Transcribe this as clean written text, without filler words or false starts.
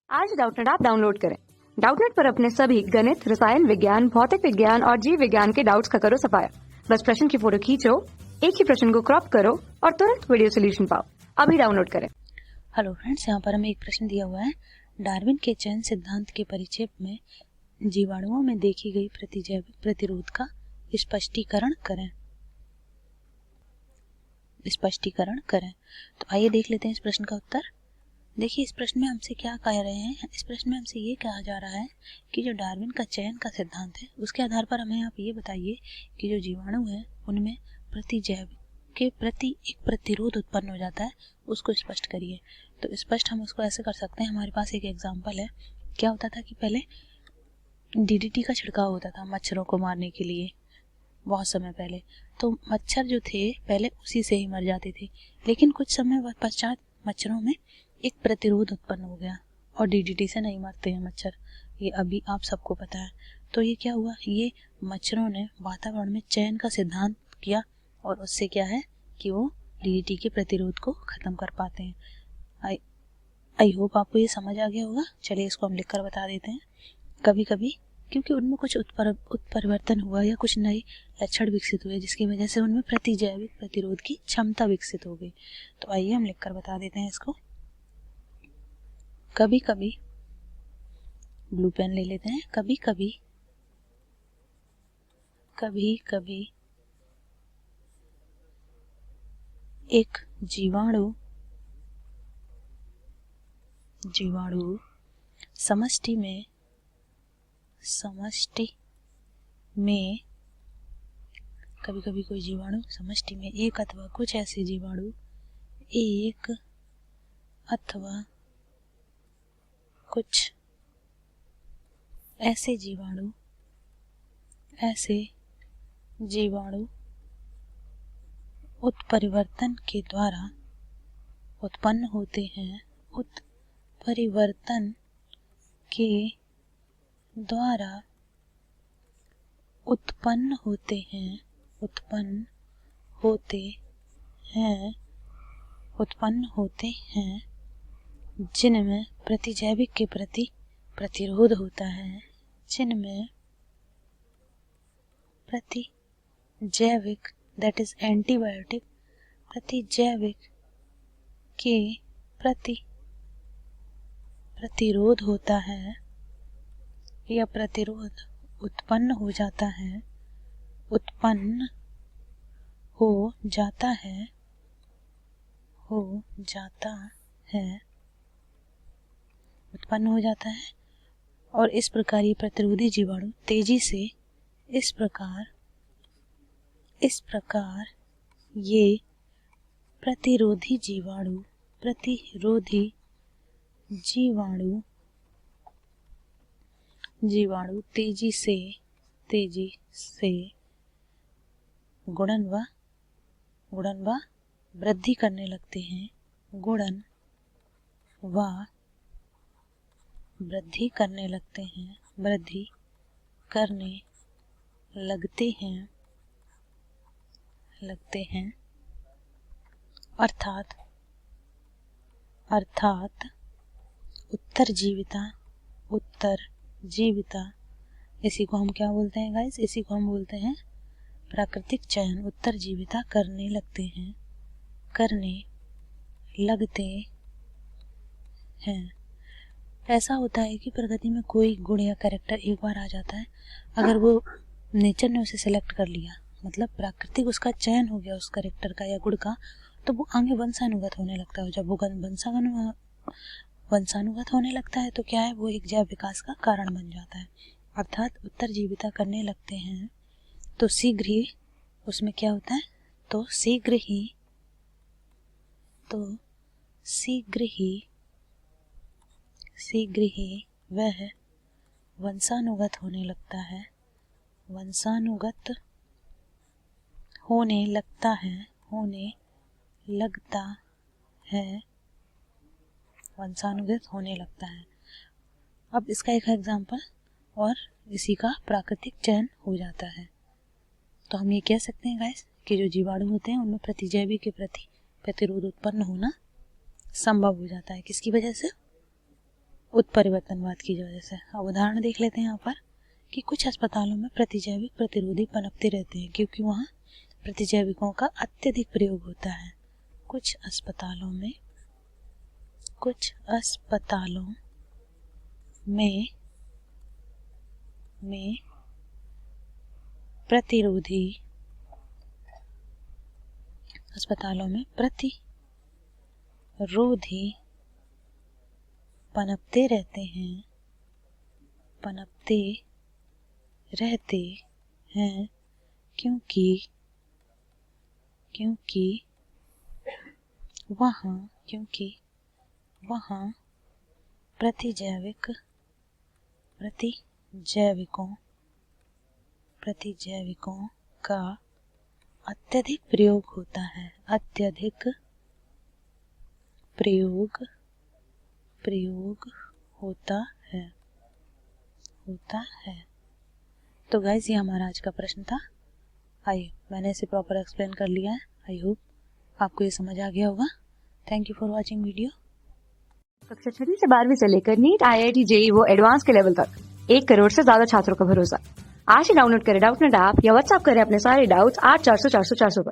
आज Doubtnut app download करें। Doubtnut पर अपने सभी गणित, रसायन विज्ञान, भौतिक विज्ञान और जीव विज्ञान के डाउट्स का करो सफाया। बस प्रश्न की फोटो खींचो, एक ही प्रश्न को क्रॉप करो और तुरंत वीडियो सोल्यूशन पाओ। अभी डाउनलोड करें। हेलो फ्रेंड्स, यहाँ पर हमें एक प्रश्न दिया हुआ है। डार्विन के चयन सिद्धांत के परिचय में जीवाणुओं में देखी गई प्रतिजैविक प्रतिरोध का स्पष्टीकरण करें। तो आइए देख लेते हैं इस प्रश्न का उत्तर। देखिए, इस प्रश्न में हमसे क्या कह रहे हैं। इस प्रश्न में हमसे ये कहा जा रहा है कि जो डार्विन का चयन का सिद्धांत है, उसके आधार पर हमें आप ये बताइए कि जो जीवाणु है उनमें प्रतिजैविक के प्रति एक प्रतिरोध उत्पन्न हो जाता है, उसको स्पष्ट करिए। तो स्पष्ट हम उसको ऐसे कर सकते हैं। हमारे पास एक एग्जाम्पल है। क्या होता था कि पहले डीडीटी का छिड़काव होता था मच्छरों को मारने के लिए, बहुत समय पहले। तो मच्छर जो थे पहले उसी से ही मर जाते थे, लेकिन कुछ समय पश्चात मच्छरों में एक प्रतिरोध उत्पन्न हो गया और डीडीटी से नहीं मरते हैं मच्छर। ये अभी आप सबको पता है। तो ये क्या हुआ, ये मच्छरों ने वातावरण में चयन का सिद्धांत किया और उससे क्या है कि वो डीडीटी के प्रतिरोध को खत्म कर पाते हैं। आई होप आपको ये समझ आ गया होगा। चलिए इसको हम लिखकर बता देते हैं। कभी कभी क्योंकि उनमें कुछ उत्परिवर्तन हुआ या कुछ नए लक्षण विकसित हुए, जिसकी वजह से उनमें प्रतिजैविक प्रतिरोध की क्षमता विकसित हो गई। तो आइए हम लिखकर बता देते हैं इसको। कभी कभी, ब्लू पेन ले लेते हैं। कभी कभी एक जीवाणु समष्टि में कभी कभी कोई जीवाणु समष्टि में एक अथवा कुछ ऐसे जीवाणु उत्परिवर्तन के द्वारा उत्पन्न होते हैं। उत्परिवर्तन के द्वारा उत्पन्न होते हैं जिनमें प्रतिजैविक के प्रति प्रतिरोध होता है। प्रतिजैविक दैट इज एंटीबायोटिक प्रतिजैविक के प्रति प्रतिरोध होता है या प्रतिरोध उत्पन्न हो जाता है। उत्पन्न हो जाता है और इस प्रकार ये प्रतिरोधी जीवाणु तेजी से इस प्रकार ये प्रतिरोधी जीवाणु तेजी से गुणन व वृद्धि करने लगते हैं। वृद्धि करने लगते हैं अर्थात उत्तरजीविता। इसी को हम क्या बोलते हैं गाइस? इसी को हम बोलते हैं प्राकृतिक चयन। उत्तरजीविता करने लगते हैं। ऐसा होता है कि प्रकृति में कोई गुण या कैरेक्टर एक बार आ जाता है, अगर वो नेचर ने उसे सिलेक्ट कर लिया, मतलब प्राकृतिक उसका चयन हो गया उस कैरेक्टर का या गुण का, तो वो आगे वंशानुगत होने लगता है। जब वो वंशानुगत होने लगता है तो क्या है, वो एक जैव विकास का कारण बन जाता है। अर्थात उत्तरजीविता करने लगते हैं तो शीघ्र ही उसमें क्या होता है, तो शीघ्र ही वह वंशानुगत होने लगता है। वंशानुगत होने लगता है। अब इसका एक एग्जाम्पल, और इसी का प्राकृतिक चयन हो जाता है। तो हम ये कह सकते हैं गाइस कि जो जीवाणु होते हैं उनमें प्रतिजैविक के प्रति प्रतिरोध उत्पन्न होना संभव हो जाता है। किसकी वजह से? उत्परिवर्तनवाद की वजह से। अब उदाहरण देख लेते हैं यहाँ पर कि कुछ अस्पतालों में प्रतिजैविक प्रतिरोधी पनपते रहते हैं क्योंकि वहाँ प्रतिजैविकों का अत्यधिक प्रयोग होता है। कुछ अस्पतालों में प्रतिरोधी पनपते रहते हैं क्योंकि वहाँ प्रतिजैविकों का अत्यधिक प्रयोग होता है। होता है। तो गाइस, ये हमारा आज का प्रश्न था। मैंने इसे प्रॉपर एक्सप्लेन कर लिया है। आई होप आपको ये समझ आ गया होगा। Thank you for watching video. कक्षा 6 से 12वीं से लेकर नीट, IIT, JEE वो एडवांस के लेवल तक 1 करोड़ से ज्यादा छात्रों का भरोसा। आज ही डाउनलोड करें डाउटनेट ऐप या व्हाट्सएप करें अपने सारे डाउट्स 8400 400 400 पर।